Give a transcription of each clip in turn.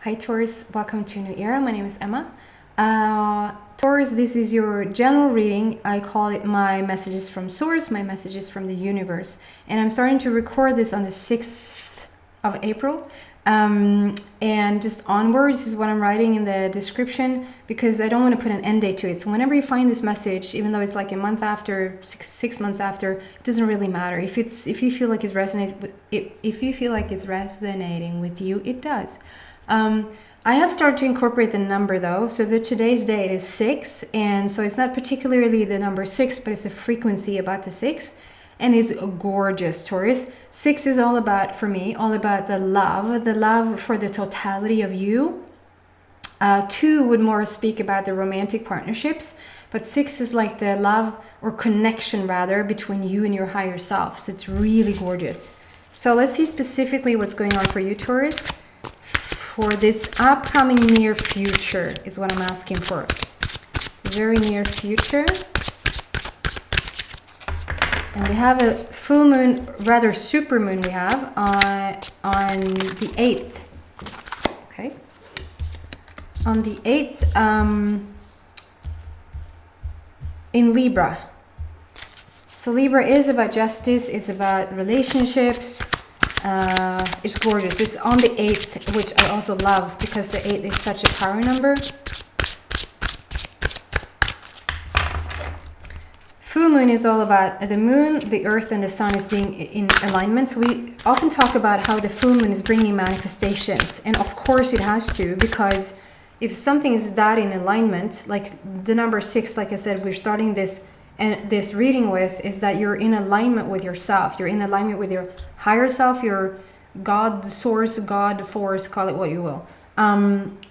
Hi Taurus, welcome to a new era. My name is Emma. Taurus, this is your general reading. I call it my messages from source, my messages from the universe. And I'm starting to record this on the 6th of April. And just onwards is what I'm writing in the description because I don't want to put an end date to it. So whenever you find this message, even though it's like a month after, six months after, it doesn't really matter. If you feel like it's resonating with you, it does. I have started to incorporate the number though. So today's date is 6, and so it's not particularly the number 6, but it's a frequency about the 6. And it's gorgeous, Taurus. 6 is all about, for me, all about the love for the totality of you. 2 would more speak about the romantic partnerships, but 6 is like the love or connection rather between you and your higher self. So it's really gorgeous. So let's see specifically what's going on for you, Taurus, for this upcoming near future is what I'm asking for. Very near future. And we have a full moon, rather super moon we have on the 8th. Okay. On the 8th in Libra. So Libra is about justice, it's about relationships. It's gorgeous. It's on the 8th, which I also love because the 8 is such a power number. Full moon is all about the moon, the earth, and the sun is being in alignment. So we often talk about how the full moon is bringing manifestations. And of course it has to, because if something is that in alignment, like the number 6, like I said, we're starting this reading with, is that you're in alignment with yourself. You're in alignment with your higher self, your God source, God force, call it what you will.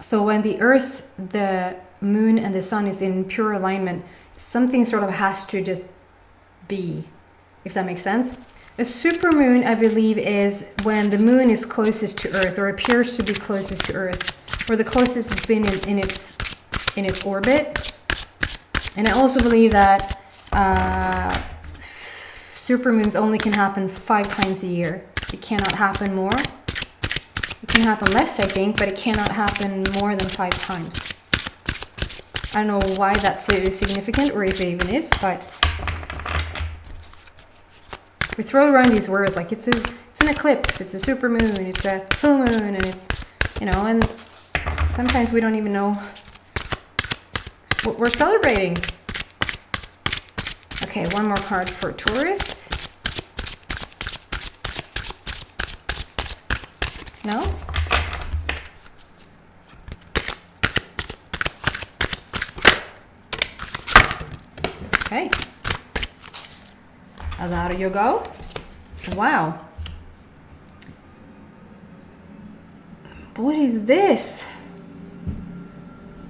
So when the earth, the moon, and the sun is in pure alignment, something sort of has to just be, if that makes sense. A supermoon, I believe, is when the moon is closest to Earth, or appears to be closest to Earth, or the closest it's been in its orbit. And I also believe that supermoons only can happen 5 times a year. It cannot happen more. It can happen less, I think, but it cannot happen more than 5 times. I don't know why that's so significant, or if it even is, but we throw around these words like it's an eclipse, it's a supermoon, it's a full moon, and it's, and sometimes we don't even know what we're celebrating. Okay, one more card for Taurus. No? Okay. There you go. Wow. What is this?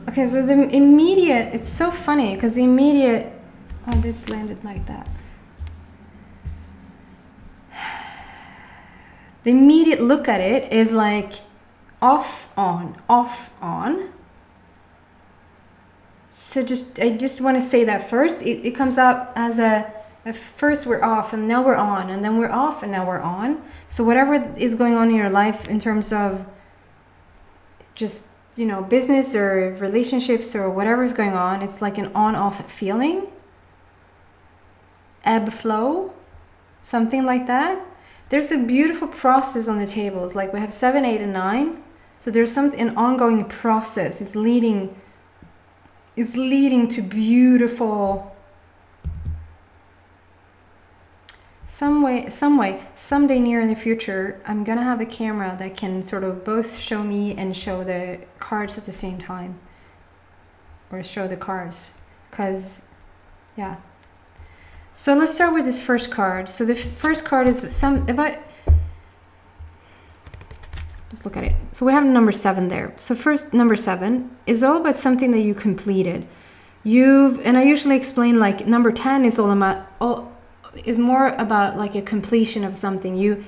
Okay, so the immediate, it's so funny because the immediate, oh, this landed like that. The immediate look at it is like off, on, off, on. So I just want to say that first. It comes out as at first we're off and now we're on, and then we're off and now we're on. So whatever is going on in your life in terms of just, business or relationships or whatever is going on, it's like an on-off feeling. Ebb flow, something like that. There's a beautiful process on the table. It's like we have 7, 8, and 9. So there's an ongoing process. It's leading to beautiful, someday near in the future, I'm gonna have a camera that can sort of both show me and show the cards at the same time, or show the cards, because yeah. So let's start with this first card. So the first card is let's look at it. So we have number 7 there. So first, number 7 is all about something that you completed. And I usually explain like number 10 is is more about like a completion of something. You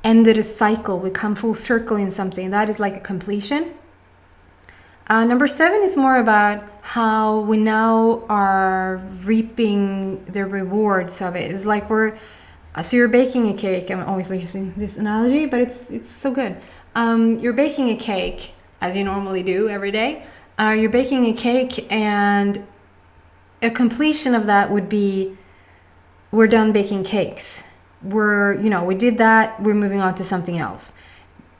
ended a cycle, we come full circle in something. That is like a completion. Number 7 is more about how we now are reaping the rewards of it. It's like so you're baking a cake. I'm always using this analogy, but it's so good. You're baking a cake as you normally do every day. You're baking a cake, and a completion of that would be, we're done baking cakes. We did that, we're moving on to something else.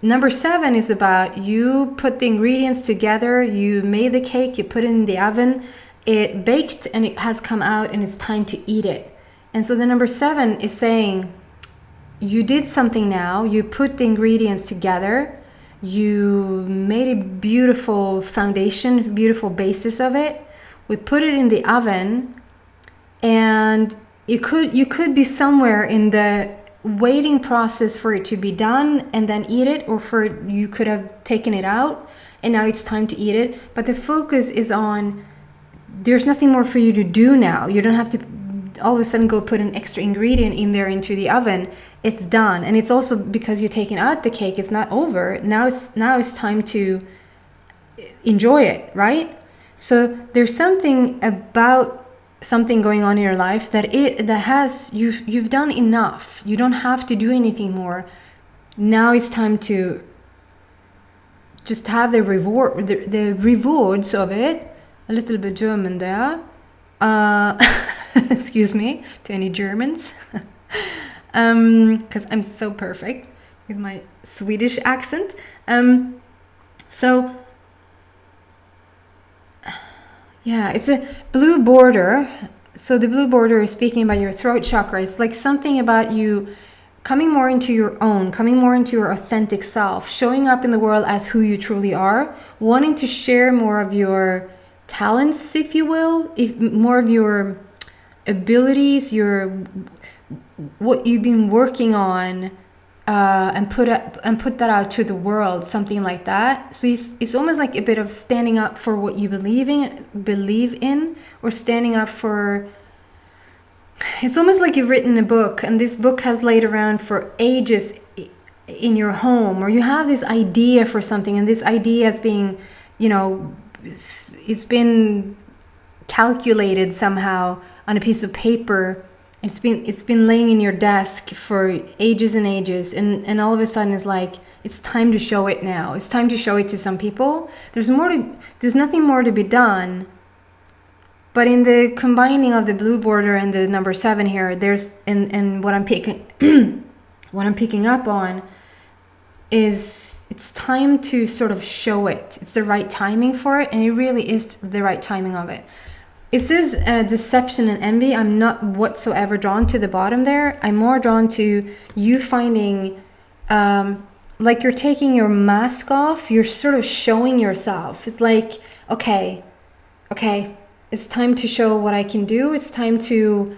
Number 7 is about, you put the ingredients together, you made the cake, you put it in the oven, it baked and it has come out, and it's time to eat it. And so the number 7 is saying, you did something now, you put the ingredients together, you made a beautiful foundation, beautiful basis of it. We put it in the oven, and you could be somewhere in the waiting process for it to be done and then eat it, or you could have taken it out and now it's time to eat it. But the focus is on, there's nothing more for you to do now. You don't have to all of a sudden go put an extra ingredient in there into the oven. It's done. And it's also because you're taking out the cake, it's not over. Now it's time to enjoy it, right? So there's something about something going on in your life that you've done enough. You don't have to do anything more. Now it's time to just have the rewards of it. A little bit German there. Excuse me to any Germans, because I'm so perfect with my Swedish accent. So yeah, it's a blue border. So the blue border is speaking about your throat chakra. It's like something about you coming more into your own, coming more into your authentic self, showing up in the world as who you truly are, wanting to share more of your talents, if you will, more of your abilities, what you've been working on, and put that out to the world, something like that. So it's almost like a bit of standing up for what you believe in, or standing up for. It's almost like you've written a book, and this book has laid around for ages in your home, or you have this idea for something, and this idea is being, it's been calculated somehow on a piece of paper. It's been laying in your desk for ages and ages, and all of a sudden it's like, it's time to show it now. It's time to show it to some people. There's nothing more to be done. But in the combining of the blue border and the number 7 here, there's and what I'm picking up on is, it's time to sort of show it. It's the right timing for it, and it really is the right timing of it. It says deception and envy. I'm not whatsoever drawn to the bottom there. I'm more drawn to you finding, like you're taking your mask off. You're sort of showing yourself. It's like, okay, it's time to show what I can do. It's time to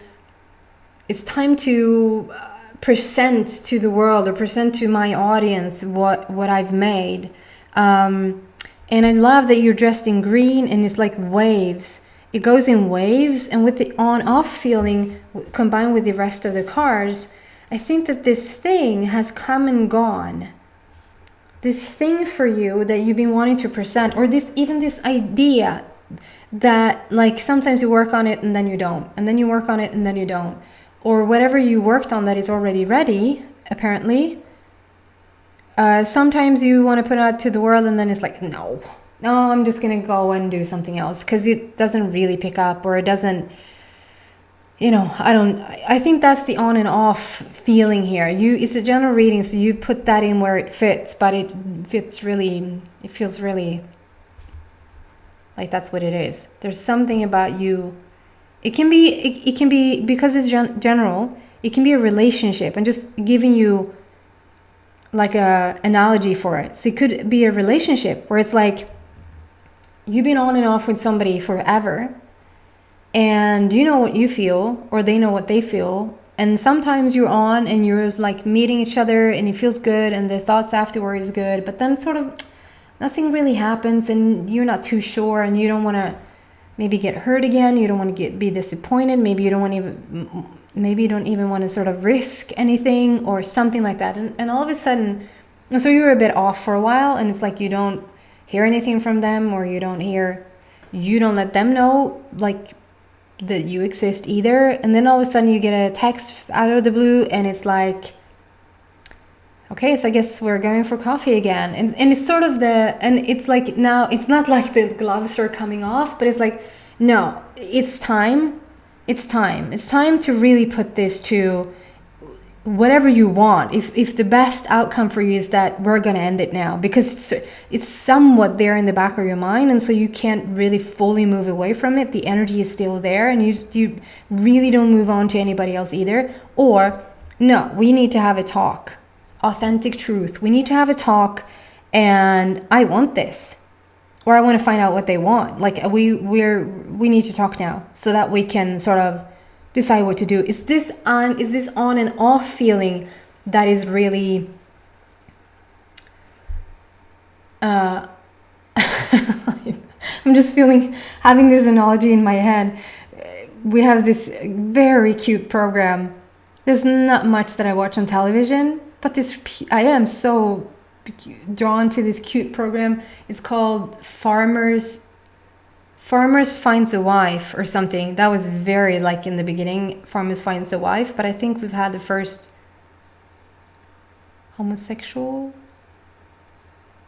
present to the world, or present to my audience what I've made. And I love that you're dressed in green, and it's like waves. It goes in waves, and with the on-off feeling combined with the rest of the cards, I think that this thing has come and gone. This thing for you that you've been wanting to present, or this idea that, like, sometimes you work on it and then you don't, and then you work on it and then you don't, or whatever you worked on that is already ready, apparently. Sometimes you want to put it out to the world, and then it's like, no, I'm just going to go and do something else, because it doesn't really pick up, or it doesn't, I think that's the on and off feeling here. It's a general reading, so you put that in where it fits, but it feels really like that's what it is. There's something about you. It can be because it's general, it can be a relationship, and just giving you like a analogy for it. So it could be a relationship where it's like, you've been on and off with somebody forever, and you know what you feel, or they know what they feel. And sometimes you're on and you're like meeting each other, and it feels good, and the thoughts afterward is good, but then sort of nothing really happens, and you're not too sure, and you don't want to maybe get hurt again. You don't want to be disappointed. Maybe you don't even want to sort of risk anything or something like that. And all of a sudden, and so you're a bit off for a while, and it's like you don't hear anything from them, or you don't let them know like that you exist either. And then all of a sudden you get a text out of the blue, and it's like, Okay, so I guess we're going for coffee again. And it's sort of and it's like now, it's not like the gloves are coming off, but it's like, no, it's time. It's time. It's time to really put this to whatever you want. If the best outcome for you is that we're going to end it now, because it's somewhat there in the back of your mind, and so you can't really fully move away from it. The energy is still there, and you really don't move on to anybody else either. Or no, we need to have a talk. Authentic truth. We need to have a talk, and I want this, or I want to find out what they want. Like we need to talk now so that we can sort of decide what to do. Is this on and off feeling that is really I'm just having this analogy in my head. We have this very cute program. There's not much that I watch on television, but I am so drawn to this cute program. It's called Farmers Finds a Wife or something. That was very like in the beginning, Farmers Finds a Wife, but I think we've had the first homosexual.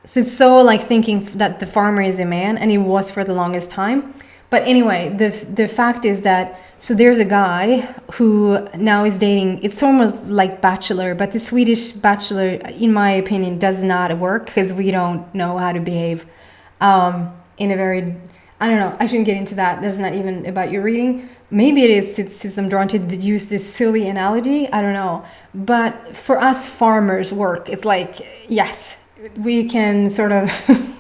So it's so like thinking that the farmer is a man, and he was for the longest time. But anyway, the fact is that, so there's a guy who now is dating, it's almost like Bachelor, but the Swedish Bachelor, in my opinion, does not work because we don't know how to behave in a very, I don't know, I shouldn't get into that. That's not even about your reading. Maybe it is, since I'm drawn to use this silly analogy. I don't know. But for us farmers work, it's like, yes, we can sort of,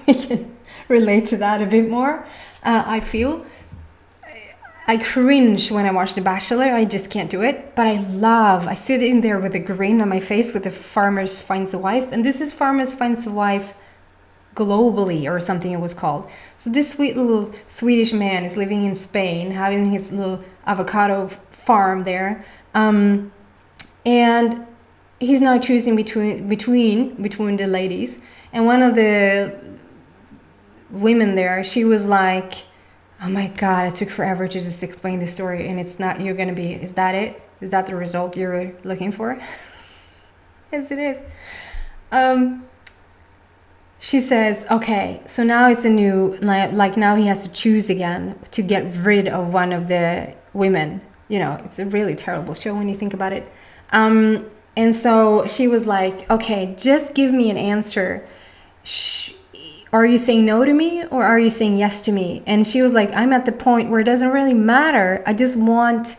we can relate to that a bit more. I feel. I cringe when I watch The Bachelor. I just can't do it. But I sit in there with a grin on my face with the Farmers Finds a Wife. And this is Farmers Finds a Wife globally, or something it was called. So this sweet little Swedish man is living in Spain, having his little avocado farm there. And he's now choosing between the ladies. And one of the women there, she was like, oh my god, it took forever to just explain the story, and it's not, you're gonna be, is that it? Is that the result you're looking for? Yes, it is. She says, okay, so now it's a new, like now he has to choose again to get rid of one of the women. You know, it's a really terrible show when you think about it. And so she was like, okay, just give me an answer. Are you saying no to me, or are you saying yes to me? And she was like, I'm at the point where it doesn't really matter. I just want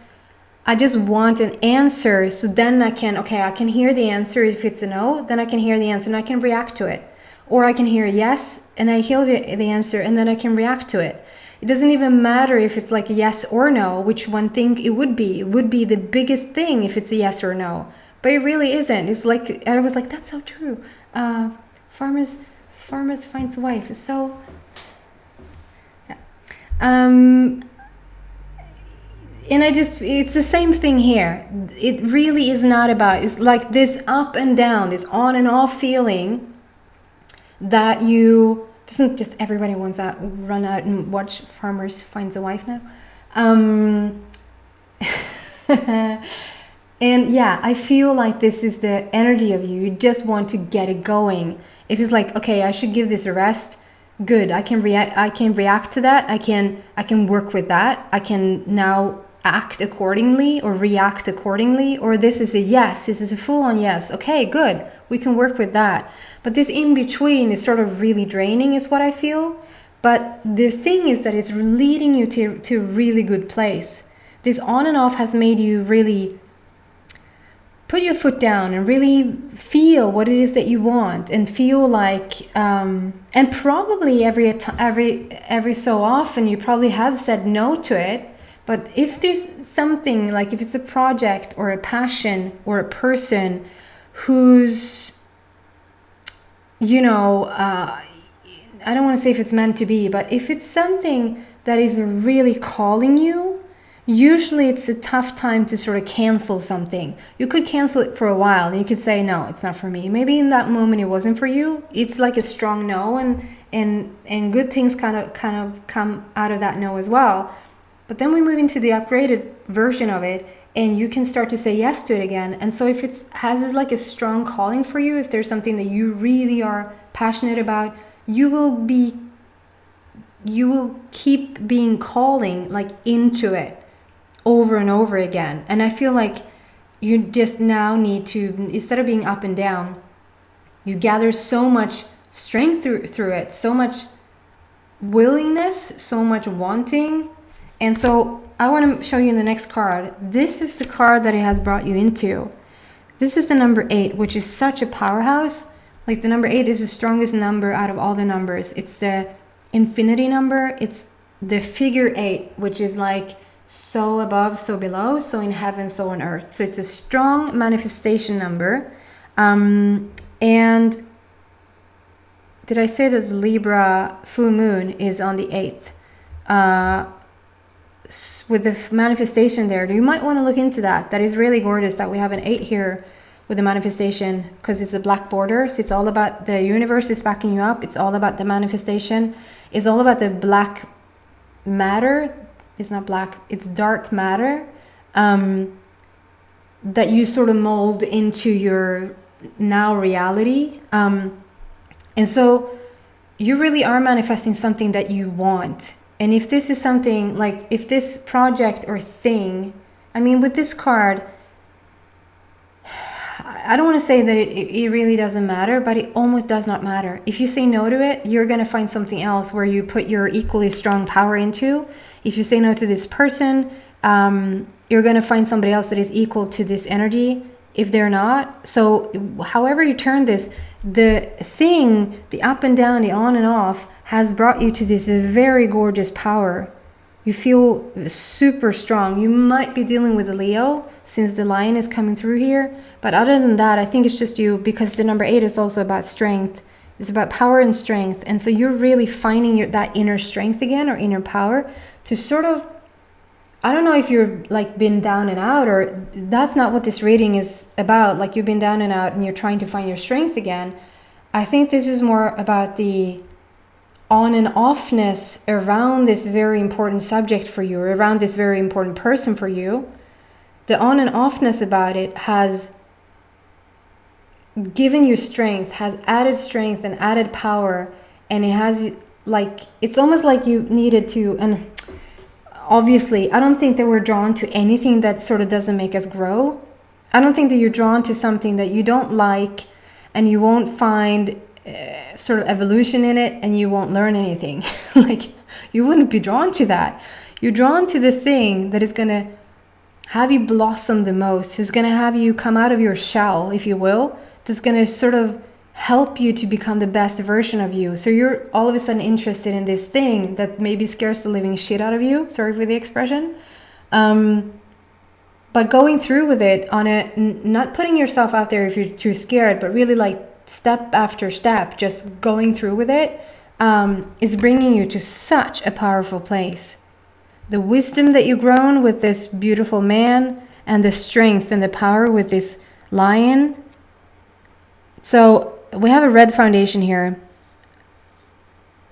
an answer, so then I can hear the answer. If it's a no, then I can hear the answer and I can react to it. Or I can hear yes and I hear the answer and then I can react to it. It doesn't even matter if it's like a yes or no, which one thing it would be. It would be the biggest thing if it's a yes or no. But it really isn't. It's like, I was like, that's so true. Farmers Finds a Wife is so, yeah. And it's the same thing here. It really is not about, it's like this up and down, this on and off feeling that doesn't just everybody wants to run out and watch Farmers Finds a Wife now. And yeah, I feel like this is the energy of you. You just want to get it going. If it's like, okay, I should give this a rest, good. I can react to that. I can work with that. I can now act accordingly or react accordingly. Or this is a yes. This is a full-on yes. Okay, good. We can work with that. But this in between is sort of really draining, is what I feel. But the thing is that it's leading you to a really good place. This on and off has made you really put your foot down and really feel what it is that you want, and feel like, and probably every so often you probably have said no to it. But if there's something, like if it's a project or a passion or a person who's, you know, I don't want to say if it's meant to be, but if it's something that is really calling you, usually it's a tough time to sort of cancel something. You could cancel it for a while and you could say, no, it's not for me. Maybe in that moment it wasn't for you. It's like a strong no, and good things kind of come out of that no as well. But then we move into the upgraded version of it, and you can start to say yes to it again. And so if it's has like a strong calling for you, if there's something that you really are passionate about, you will keep being calling like into it over and over again. And I feel like you just now need to, instead of being up and down, you gather so much strength through it, so much willingness, so much wanting. And so I want to show you the next card. This is the card that it has brought you into. This is the number 8, which is such a powerhouse. Like the number 8 is the strongest number out of all the numbers. It's the infinity number. It's the figure 8, which is like so above, so below, so in heaven, so on earth. So it's a strong manifestation number. And did I say that the Libra full moon is on the 8th? With the manifestation there, you might want to look into that. That is really gorgeous that we have an 8 here with the manifestation, because it's a black border. So it's all about the universe is backing you up. It's all about the manifestation. It's all about the black matter. It's not black, it's dark matter that you sort of mold into your now reality. And so you really are manifesting something that you want. And if this is something like, if this project or thing, I mean, with this card, I don't want to say that it really doesn't matter, but it almost does not matter. If you say no to it, you're going to find something else where you put your equally strong power into. If you say no to this person, you're going to find somebody else that is equal to this energy if they're not. So however you turn this, the thing, the up and down, the on and off, has brought you to this very gorgeous power. You feel super strong. You might be dealing with a Leo since the lion is coming through here. But other than that, I think it's just you, because the number 8 is also about strength. It's about power and strength. And so you're really finding that inner strength again, or inner power, to sort of, I don't know if you're like been down and out, or that's not what this reading is about. Like you've been down and out and you're trying to find your strength again. I think this is more about the on and offness around this very important subject for you, or around this very important person for you. The on and offness about it has given you strength, has added strength and added power, and it has like, it's almost like you needed to, and obviously I don't think that we're drawn to anything that sort of doesn't make us grow. I don't think that you're drawn to something that you don't like, and you won't find sort of evolution in it, and you won't learn anything. Like you wouldn't be drawn to that. You're drawn to the thing that is going to have you blossom the most, who's going to have you come out of your shell, if you will, that's going to sort of help you to become the best version of you. So you're all of a sudden interested in this thing that maybe scares the living shit out of you. Sorry for the expression. But going through with it on a, not putting yourself out there if you're too scared, but really like step after step, just going through with it, is bringing you to such a powerful place. The wisdom that you've grown with this beautiful man, and the strength and the power with this lion. So we have a red foundation here.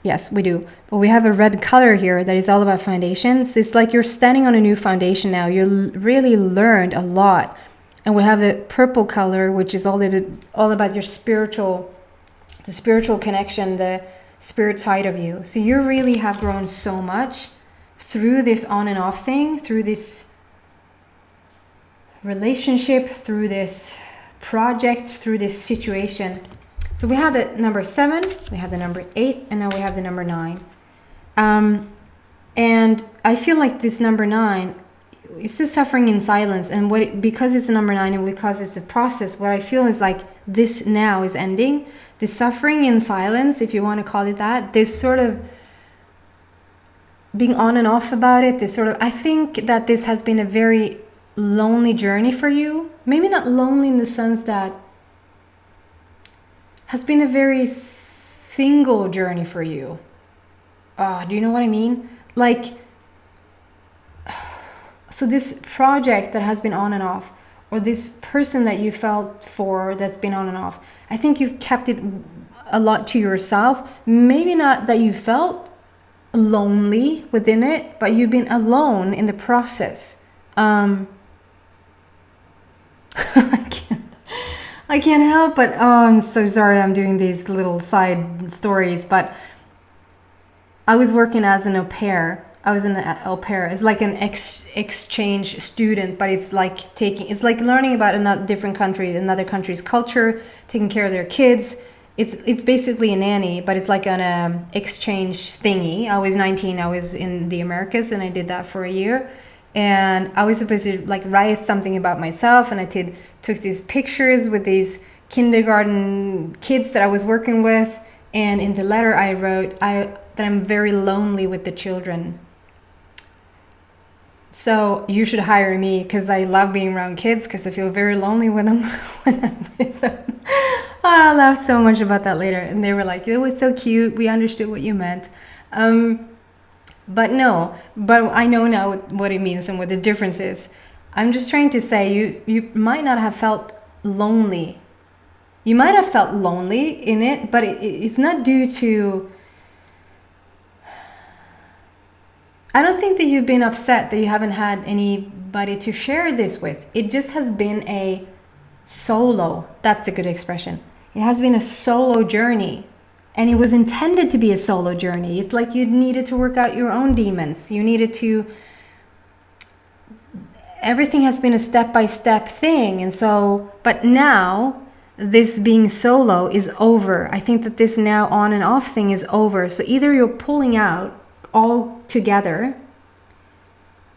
Yes, we do. But we have a red color here that is all about foundations. It's like you're standing on a new foundation now. You really learned a lot. And we have a purple color, which is all about your spiritual, the spiritual connection, the spirit side of you. So you really have grown so much through this on and off thing, through this relationship, through this project, through this situation. So we have the number 7, we have the number 8, and now we have the number 9. And I feel like this number 9, it's the suffering in silence. And because it's a number 9 and because it's a process, what I feel is like this now is ending. The suffering in silence, if you want to call it that, this sort of being on and off about it, this sort of, I think that this has been a very lonely journey for you. Maybe not lonely in the sense that has been a very single journey for you. Do you know what I mean? Like, so this project that has been on and off, or this person that you felt for that's been on and off, I think you've kept it a lot to yourself. Maybe not that you felt lonely within it, but you've been alone in the process. I can't help but, oh, I'm so sorry I'm doing these little side stories, but I was working as an au pair. I was an au pair. It's like an exchange student, but it's like learning about another different country, another country's culture, taking care of their kids. It's basically a nanny, but it's like an exchange thingy. I was 19. I was in the Americas, and I did that for a year. And I was supposed to like write something about myself, and I took these pictures with these kindergarten kids that I was working with. And in the letter I wrote that I'm very lonely with the children. So you should hire me because I love being around kids, because I feel very lonely when I'm with them. I laughed so much about that later, and they were like, "It was so cute. We understood what you meant." But I know now what it means and what the difference is. I'm just trying to say you might not have felt lonely. You might have felt lonely in it, but it's not due to... I don't think that you've been upset that you haven't had anybody to share this with. It just has been a solo. That's a good expression. It has been a solo journey. And it was intended to be a solo journey. It's like you needed to work out your own demons. You needed to... Everything has been a step-by-step thing. And so, but now, this being solo is over. I think that this now on and off thing is over. So either you're pulling out all together,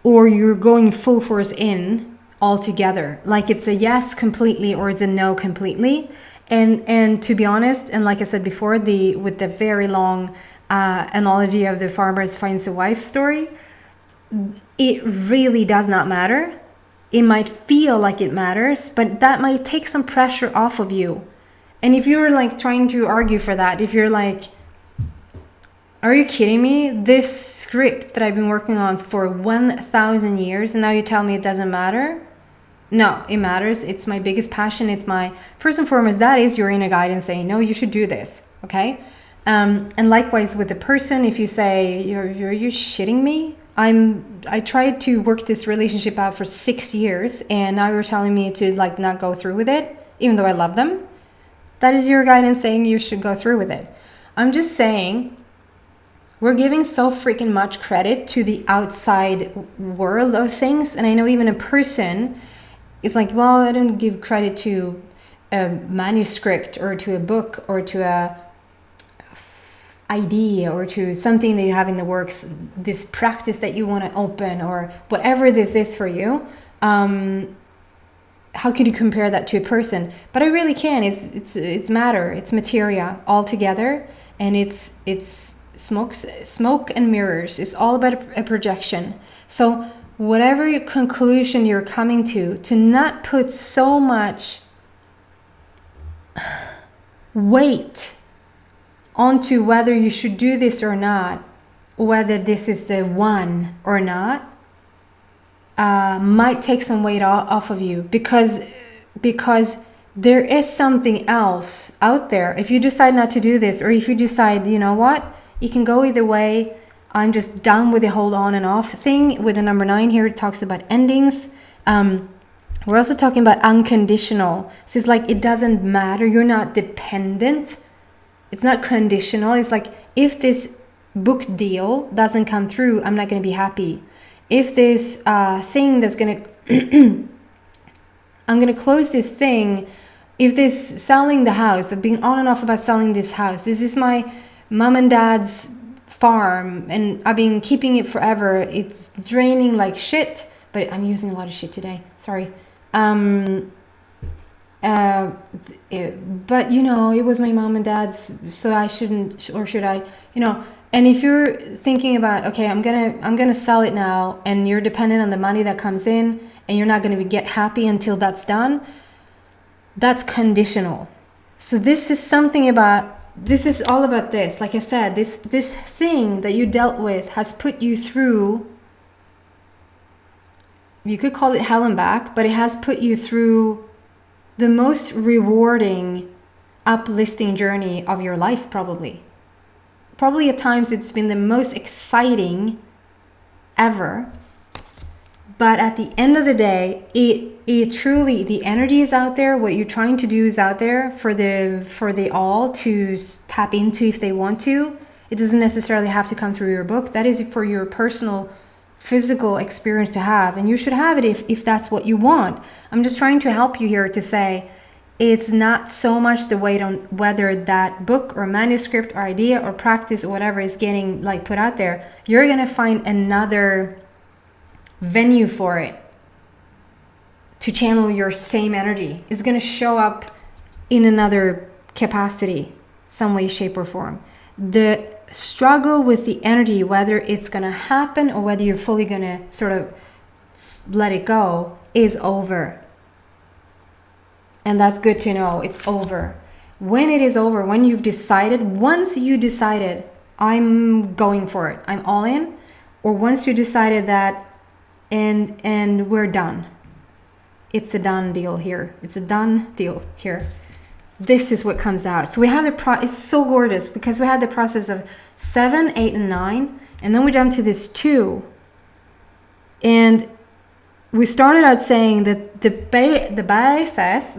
or you're going full force in all together. Like it's a yes completely, or it's a no completely. And to be honest, and like I said before, with the very long analogy of the farmers finds a wife story, it really does not matter. It might feel like it matters, but that might take some pressure off of you. And if you're like trying to argue for that, if you're like, are you kidding me? This script that I've been working on for 1,000 years, and now you tell me it doesn't matter? No, it matters. It's my biggest passion. It's my, first and foremost, that is your inner guidance saying, no, you should do this. Okay. And likewise with the person, if you say, you're shitting me. I tried to work this relationship out for 6 years, and now you're telling me to like not go through with it, even though I love them. That is your guidance saying you should go through with it. I'm just saying, we're giving so freaking much credit to the outside world of things. And I know even a person is like, well, I don't give credit to a manuscript or to a book or to a idea or to something that you have in the works, this practice that you want to open or whatever this is for you. How could you compare that to a person? But I really can. It's matter. It's materia all together, and it's smoke and mirrors. It's all about a projection. So whatever your conclusion you're coming to not put so much weight onto whether you should do this or not, whether this is the one or not, might take some weight off of you, because there is something else out there. If you decide not to do this, or if you decide, you know what, you can go either way. I'm just done with the whole on and off thing. With the number 9 here, it talks about endings. We're also talking about unconditional. So it's like, it doesn't matter. You're not dependent. It's not conditional. It's like, if this book deal doesn't come through, I'm not going to be happy. If this thing that's going to, I'm going to close this thing. If this selling the house, I've been on and off about selling this house. This is my mom and dad's farm, and I've been keeping it forever. It's draining like shit, but I'm using a lot of shit today. Sorry. But you know, it was my mom and dad's, so I shouldn't, or should I, you know. And if you're thinking about, okay, I'm gonna sell it now, and you're dependent on the money that comes in, and you're not gonna get happy until that's done, that's conditional. So this is something about, this is all about this. Like I said, this thing that you dealt with has put you through, you could call it hell and back, but it has put you through the most rewarding, uplifting journey of your life, probably. Probably at times it's been the most exciting ever. But at the end of the day, it truly, the energy is out there. What you're trying to do is out there for the all to tap into if they want to. It doesn't necessarily have to come through your book. That is for your personal physical experience to have, and you should have it if that's what you want. I'm just trying to help you here to say it's not so much the weight on whether that book or manuscript or idea or practice or whatever is getting like put out there. You're gonna find another venue for it to channel your same energy. It's gonna show up in another capacity, some way, shape, or form. The struggle with the energy, whether it's gonna happen or whether you're fully gonna sort of let it go, is over. And that's good to know. It's over. When it is over, when you've decided, once you decided, I'm going for it, I'm all in, or once you decided that and we're done. It's a done deal here. It's a done deal here. This is what comes out. So we have it's so gorgeous because we had the process of 7, 8, and 9, and then we jump to this 2. And we started out saying that the basis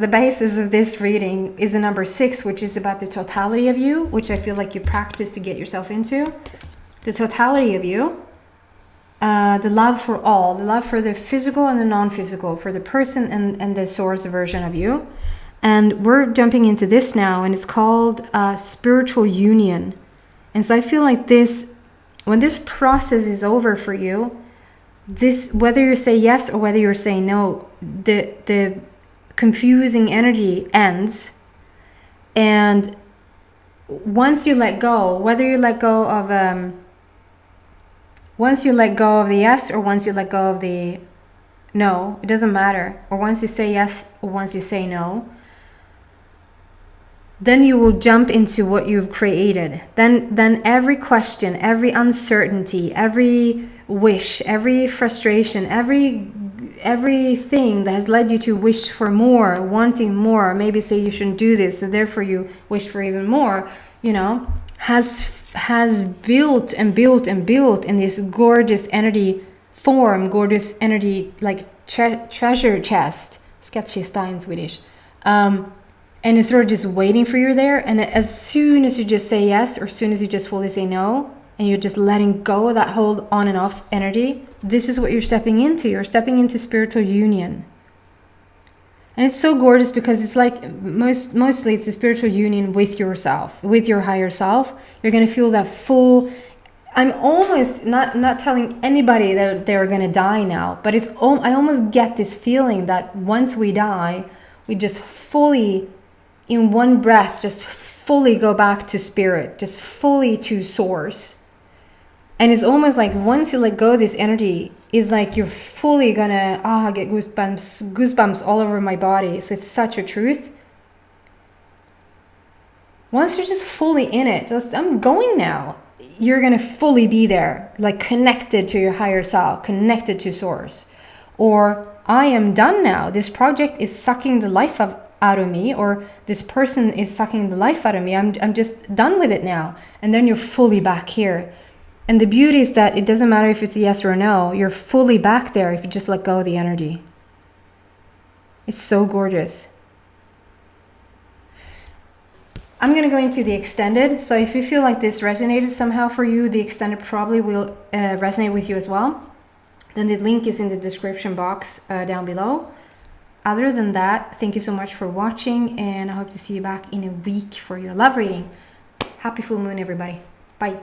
of this reading is the number 6, which is about the totality of you, which I feel like you practice to get yourself into. The totality of you. The love for all, the love for the physical and the non-physical, for the person and the source version of you. And we're jumping into this now, and it's called spiritual union. And so I feel like this, when this process is over for you, this, whether you say yes or whether you're saying no, the confusing energy ends. And once you let go, whether you let go of once you let go of the yes or once you let go of the no, it doesn't matter. Or once you say yes or once you say no, then you will jump into what you've created. Then every question, every uncertainty, every wish, every frustration, everything that has led you to wish for more, wanting more, maybe say you shouldn't do this, so therefore you wish for even more, has built and built and built in this gorgeous energy form, gorgeous energy like treasure chest, skattkista in Swedish, and it's sort of just waiting for you there. And as soon as you just say yes, or as soon as you just fully say no, and you're just letting go of that whole on and off energy, this is what you're stepping into. You're stepping into spiritual union. And it's so gorgeous because it's like mostly it's a spiritual union with yourself, with your higher self. You're going to feel that full. I'm almost not telling anybody that they're going to die now, but I almost get this feeling that once we die, we just fully, in one breath, just fully go back to spirit, just fully to source. And it's almost like once you let go of this energy, it's like you're fully gonna get goosebumps all over my body. So it's such a truth. Once you're just fully in it, I'm going now, you're gonna fully be there, like connected to your higher self, connected to source. Or I am done now. This project is sucking the life out of me, or this person is sucking the life out of me. I'm just done with it now. And then you're fully back here. And the beauty is that it doesn't matter if it's a yes or a no. You're fully back there if you just let go of the energy. It's so gorgeous. I'm going to go into the extended. So if you feel like this resonated somehow for you, the extended probably will resonate with you as well. Then the link is in the description box down below. Other than that, thank you so much for watching, and I hope to see you back in a week for your love reading. Happy full moon, everybody. Bye.